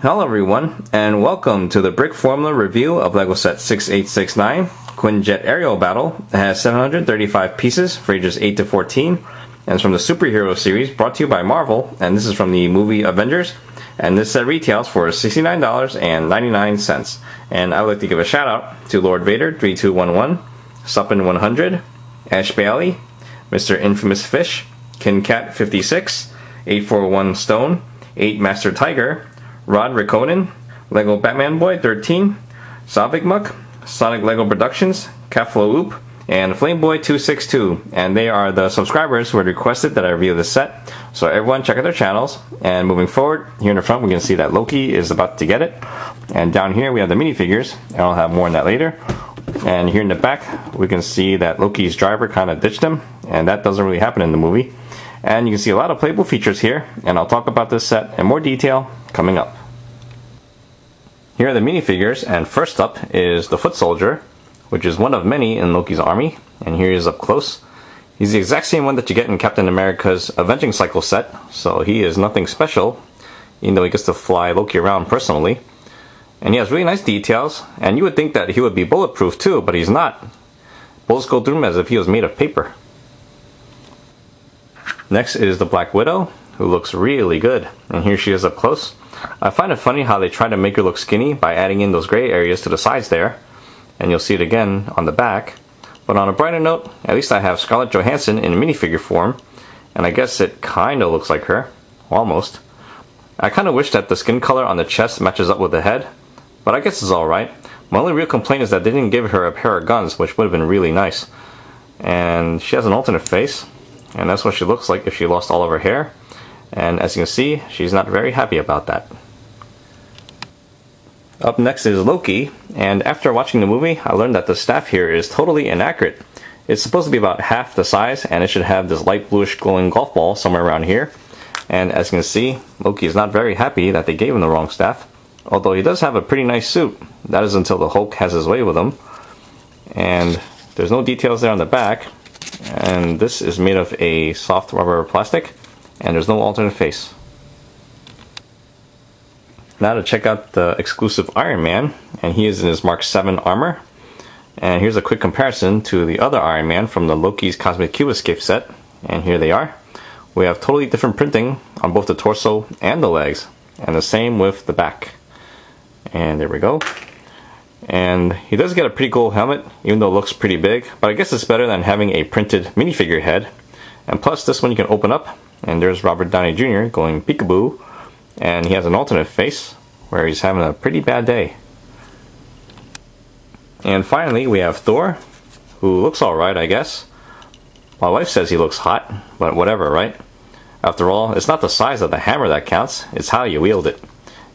Hello everyone, and welcome to the Brickformula review of LEGO set 6869 Quinjet Aerial Battle. It has 735 pieces for ages 8 to 14, and it's from the superhero series brought to you by Marvel, and this is from the movie Avengers, and this set retails for $69.99. And I would like to give a shout out to Lord Vader 3211, Suppin 100, Ash Bailey, Mr. Infamous Fish, Kincat 56, 841 Stone, 8 Master Tiger, Rod Rickonen, Lego Batman Boy 13, Savik Muck, Sonic Lego Productions, Caflo Oop, and Flameboy 262, and they are the subscribers who had requested that I review this set. So everyone check out their channels. And moving forward, here in the front we can see that Loki is about to get it, and down here we have the minifigures, and I'll have more on that later. And here in the back we can see that Loki's driver kind of ditched him, and that doesn't really happen in the movie. And you can see a lot of playable features here, and I'll talk about this set in more detail coming up. Here are the minifigures, and first up is the Foot Soldier, which is one of many in Loki's army, and here he is up close. He's the exact same one that you get in Captain America's Avenging Cycle set, so he is nothing special, even though he gets to fly Loki around personally. And he has really nice details, and you would think that he would be bulletproof too, but he's not. Bullets go through him as if he was made of paper. Next is the Black Widow, who looks really good, and here she is up close. I find it funny how they try to make her look skinny by adding in those gray areas to the sides there, and you'll see it again on the back. But on a brighter note, at least I have Scarlett Johansson in minifigure form, and I guess it kinda looks like her, almost. I kinda wish that the skin color on the chest matches up with the head, but I guess it's alright. My only real complaint is that they didn't give her a pair of guns, which would have been really nice. And she has an alternate face, and that's what she looks like if she lost all of her hair. And as you can see, she's not very happy about that. Up next is Loki, and after watching the movie, I learned that the staff here is totally inaccurate. It's supposed to be about half the size, and it should have this light bluish glowing golf ball somewhere around here. And as you can see, Loki is not very happy that they gave him the wrong staff. Although he does have a pretty nice suit. That is until the Hulk has his way with him. And there's no details there on the back. And this is made of a soft rubber plastic, and there's no alternate face. Now to check out the exclusive Iron Man, and he is in his Mark 7 armor. And here's a quick comparison to the other Iron Man from the Loki's Cosmic Cube Escape set, and here they are. We have totally different printing on both the torso and the legs, and the same with the back. And there we go. And he does get a pretty cool helmet, even though it looks pretty big, but I guess it's better than having a printed minifigure head. And plus, this one you can open up, and there's Robert Downey Jr. going peekaboo, and he has an alternate face, where he's having a pretty bad day. And finally, we have Thor, who looks alright, I guess. My wife says he looks hot, but whatever, right? After all, it's not the size of the hammer that counts, it's how you wield it.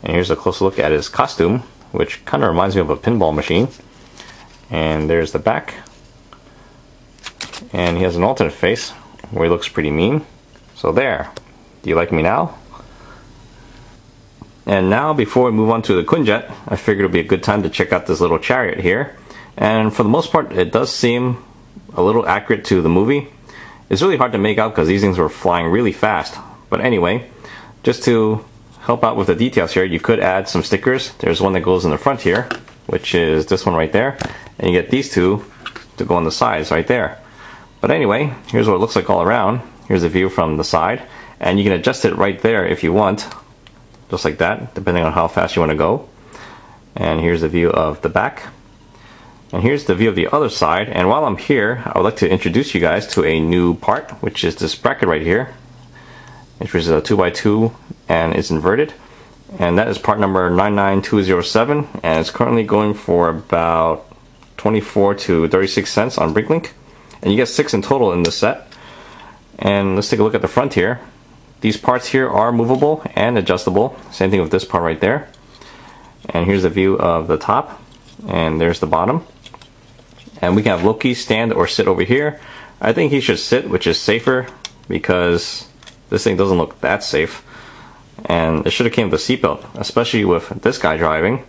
And here's a close look at his costume, which kind of reminds me of a pinball machine. And there's the back. And he has an alternate face, where he looks pretty mean. So there. Do you like me now? And now, before we move on to the Quinjet, I figured it would be a good time to check out this little chariot here. And for the most part, it does seem a little accurate to the movie. It's really hard to make out because these things were flying really fast. But anyway, just to help out with the details here, you could add some stickers. There's one that goes in the front here, which is this one right there. And you get these two to go on the sides right there. But anyway, here's what it looks like all around. Here's a view from the side, and you can adjust it right there if you want, just like that, depending on how fast you want to go. And here's the view of the back, and here's the view of the other side. And while I'm here, I would like to introduce you guys to a new part, which is this bracket right here, which is a 2x2 and it's inverted, and that is part number 99207, and it's currently going for about 24 to 36 cents on Bricklink, and you get 6 in total in this set. And let's take a look at the front here. These parts here are movable and adjustable. Same thing with this part right there. And here's a view of the top, and there's the bottom. And we can have Loki stand or sit over here. I think he should sit, which is safer, because this thing doesn't look that safe. And it should have came with a seatbelt, especially with this guy driving.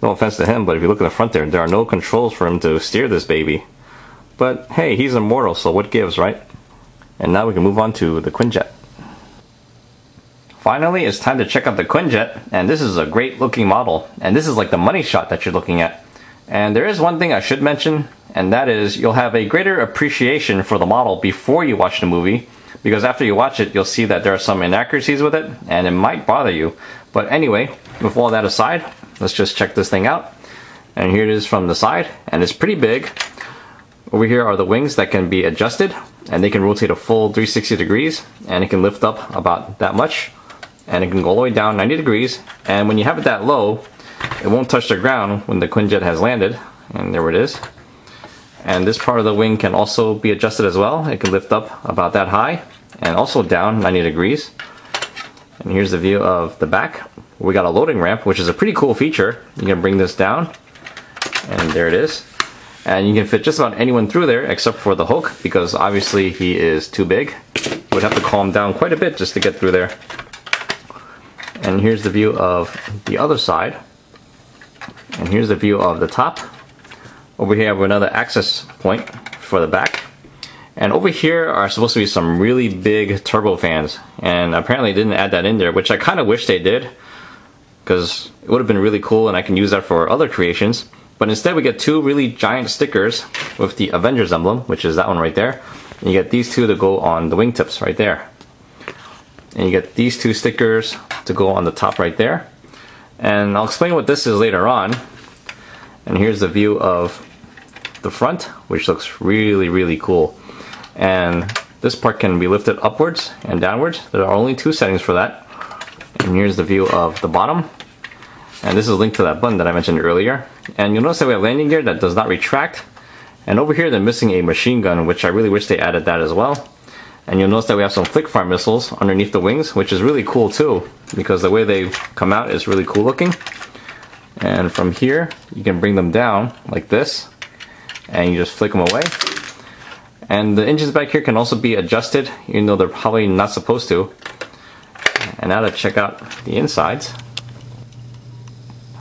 No offense to him, but if you look in the front there are no controls for him to steer this baby. But hey, he's immortal, so what gives, right? And now we can move on to the Quinjet. finally, it's time to check out the Quinjet, and this is a great looking model, and this is like the money shot that you're looking at. And there is one thing I should mention, and that is you'll have a greater appreciation for the model before you watch the movie, because after you watch it, you'll see that there are some inaccuracies with it, and it might bother you. But anyway, with all that aside, let's just check this thing out. And here it is from the side, and it's pretty big. Over here are the wings that can be adjusted, and they can rotate a full 360 degrees, and it can lift up about that much, and it can go all the way down 90 degrees, and when you have it that low, it won't touch the ground when the Quinjet has landed, and there it is. And this part of the wing can also be adjusted as well. It can lift up about that high, and also down 90 degrees. And here's the view of the back. We got a loading ramp, which is a pretty cool feature. You can bring this down, and there it is. And you can fit just about anyone through there except for the Hulk, because obviously he is too big. You would have to calm down quite a bit just to get through there. And here's the view of the other side. And here's the view of the top. Over here I have another access point for the back. And over here are supposed to be some really big turbo fans. And apparently they didn't add that in there, which I kind of wish they did, because it would have been really cool and I can use that for other creations. But instead we get two really giant stickers with the Avengers emblem, which is that one right there. And you get these two to go on the wingtips right there. And you get these two stickers to go on the top right there. And I'll explain what this is later on. And here's the view of the front, which looks really, really cool. And this part can be lifted upwards and downwards. There are only two settings for that. And here's the view of the bottom. And this is linked to that button that I mentioned earlier. And you'll notice that we have landing gear that does not retract. And over here they're missing a machine gun, which I really wish they added that as well. And you'll notice that we have some flick fire missiles underneath the wings, which is really cool too, because the way they come out is really cool looking. And from here you can bring them down like this, and you just flick them away. And the engines back here can also be adjusted, even though they're probably not supposed to. And now to check out the insides.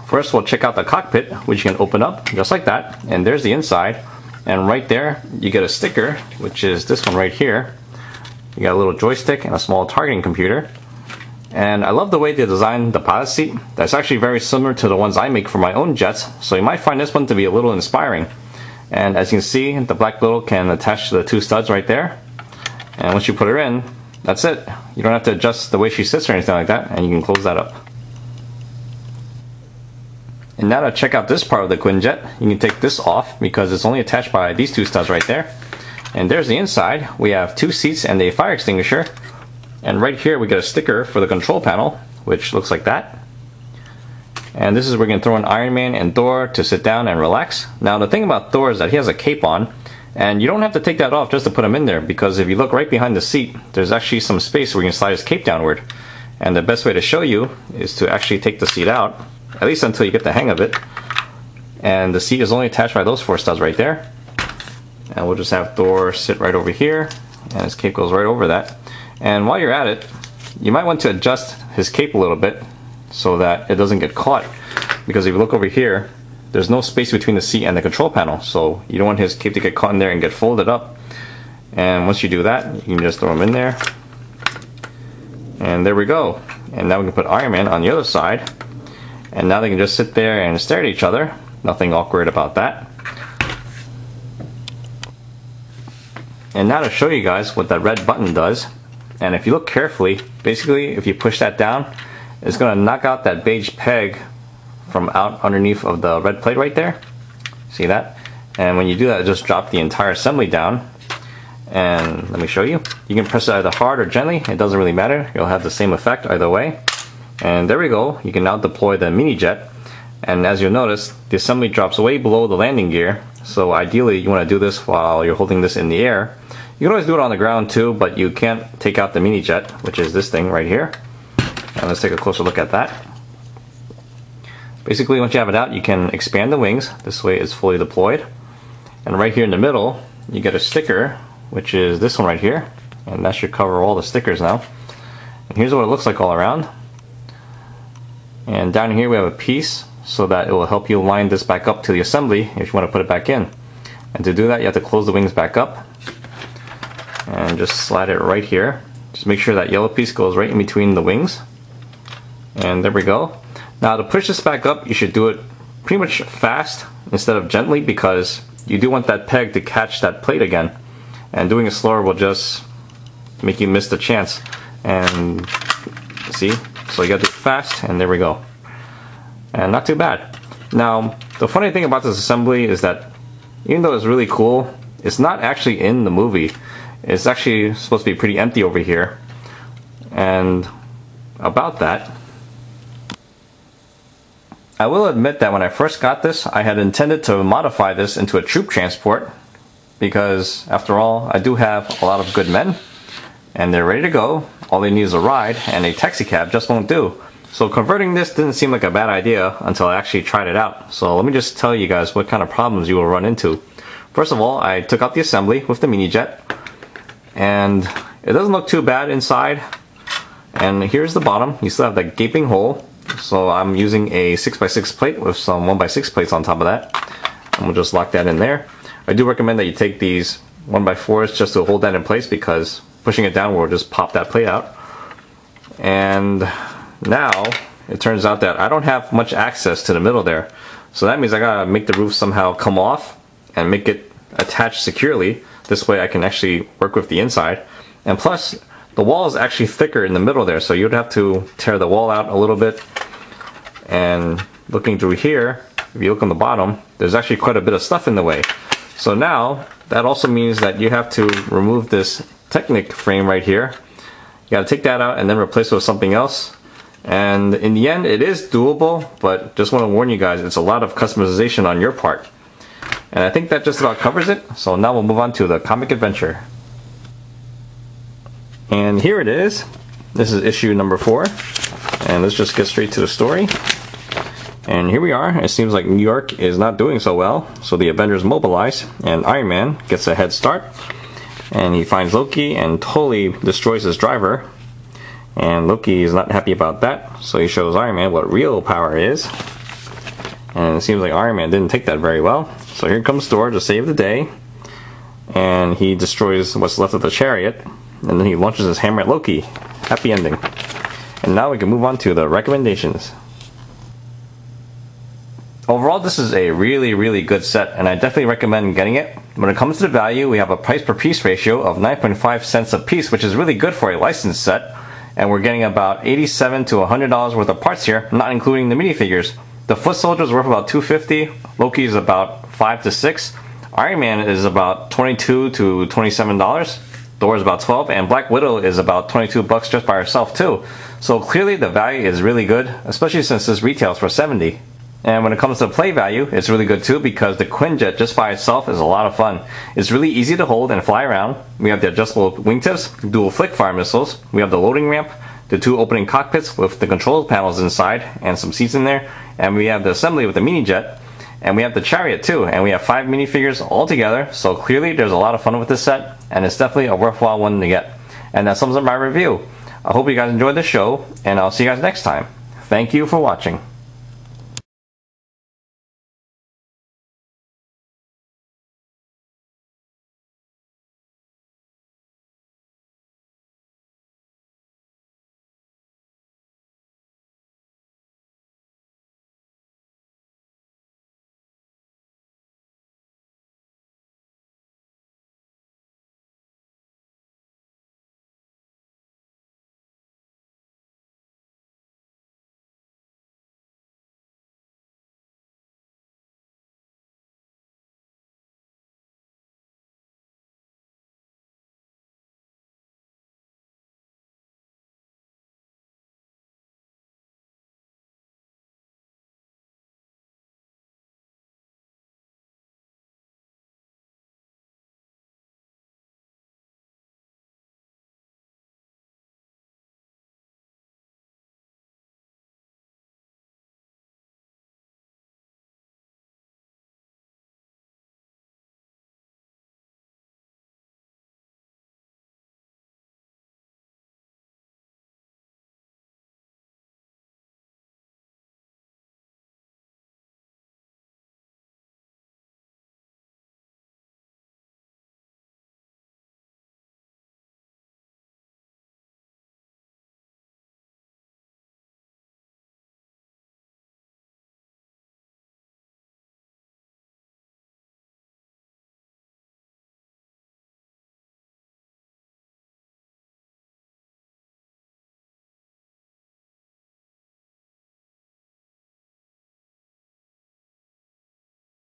First we'll check out the cockpit, which you can open up just like that, and there's the inside. And right there you get a sticker, which is this one right here. You got a little joystick and a small targeting computer. And I love the way they designed the pilot seat. That's actually very similar to the ones I make for my own jets, so you might find this one to be a little inspiring. And as you can see, the black beetle can attach to the two studs right there. And once you put her in, that's it. You don't have to adjust the way she sits or anything like that, and you can close that up. And now to check out this part of the Quinjet, you can take this off because it's only attached by these two studs right there. And there's the inside. We have two seats and a fire extinguisher. And right here we get a sticker for the control panel, which looks like that. And this is where we're going to throw in Iron Man and Thor to sit down and relax. Now the thing about Thor is that he has a cape on, and you don't have to take that off just to put him in there, because if you look right behind the seat, there's actually some space where you can slide his cape downward. And the best way to show you is to actually take the seat out, at least until you get the hang of it. And the seat is only attached by those four studs right there. And we'll just have Thor sit right over here, and his cape goes right over that. And while you're at it, you might want to adjust his cape a little bit so that it doesn't get caught, because if you look over here, there's no space between the seat and the control panel, so you don't want his cape to get caught in there and get folded up. And once you do that, you can just throw him in there, and there we go. And now we can put Iron Man on the other side, and now they can just sit there and stare at each other. Nothing awkward about that. And now to show you guys what that red button does, and if you look carefully, basically if you push that down, it's going to knock out that beige peg from out underneath of the red plate right there. See that? And when you do that, just drop the entire assembly down. And let me show you. You can press it either hard or gently. It doesn't really matter. You'll have the same effect either way. And there we go. You can now deploy the mini jet. And as you'll notice, the assembly drops way below the landing gear. So ideally, you want to do this while you're holding this in the air. You can always do it on the ground too, but you can't take out the mini jet, which is this thing right here. And let's take a closer look at that. Basically, once you have it out, you can expand the wings. This way it's fully deployed. And right here in the middle, you get a sticker, which is this one right here. And that should cover all the stickers now. And here's what it looks like all around. And down here we have a piece so that it will help you line this back up to the assembly if you want to put it back in. And to do that, you have to close the wings back up and just slide it right here. Just make sure that yellow piece goes right in between the wings. And there we go. Now to push this back up, you should do it pretty much fast instead of gently, because you do want that peg to catch that plate again. And doing it slower will just make you miss the chance. And see, so you gotta do it fast, and there we go. And not too bad. Now, the funny thing about this assembly is that even though it's really cool, it's not actually in the movie. It's actually supposed to be pretty empty over here. And about that, I will admit that when I first got this, I had intended to modify this into a troop transport, because after all, I do have a lot of good men and they're ready to go. All they need is a ride, and a taxi cab just won't do. So converting this didn't seem like a bad idea until I actually tried it out. So let me just tell you guys what kind of problems you will run into. First of all, I took out the assembly with the mini jet, and it doesn't look too bad inside. And here's the bottom. You still have that gaping hole. So I'm using a 6x6 plate with some 1x6 plates on top of that. And we'll just lock that in there. I do recommend that you take these 1x4s just to hold that in place, because pushing it down will just pop that plate out. And now it turns out that I don't have much access to the middle there. So that means I gotta make the roof somehow come off and make it attached securely. This way I can actually work with the inside. And plus, the wall is actually thicker in the middle there, so you'd have to tear the wall out a little bit. And looking through here, if you look on the bottom, there's actually quite a bit of stuff in the way. So now, that also means that you have to remove this Technic frame right here. You gotta take that out and then replace it with something else. And in the end, it is doable, but just want to warn you guys, it's a lot of customization on your part. And I think that just about covers it. So now we'll move on to the comic adventure. And here it is. This is issue number 4. And let's just get straight to the story. And here we are. It seems like New York is not doing so well, so the Avengers mobilize, and Iron Man gets a head start. And he finds Loki and totally destroys his driver. And Loki is not happy about that, so he shows Iron Man what real power is. And it seems like Iron Man didn't take that very well. So here comes Thor to save the day. And he destroys what's left of the Chariot. And then he launches his hammer at Loki. Happy ending. And now we can move on to the recommendations. Overall, this is a really good set, and I definitely recommend getting it. When it comes to the value, we have a price per piece ratio of 9.5 cents a piece, which is really good for a licensed set. And we're getting about $87 to $100 worth of parts here, not including the minifigures. The Foot Soldier is worth about $250, Loki is about $5 to $6, Iron Man is about $22 to $27, Thor is about $12, and Black Widow is about $22 just by herself too. So clearly the value is really good, especially since this retails for $70. And when it comes to play value, it's really good too, because the Quinjet just by itself is a lot of fun. It's really easy to hold and fly around. We have the adjustable wingtips, dual flick fire missiles, we have the loading ramp, the 2 opening cockpits with the control panels inside and some seats in there, and we have the assembly with the mini jet, and we have the Chariot too, and we have 5 minifigures all together. So clearly there's a lot of fun with this set, and it's definitely a worthwhile one to get. And that sums up my review. I hope you guys enjoyed the show, and I'll see you guys next time. Thank you for watching.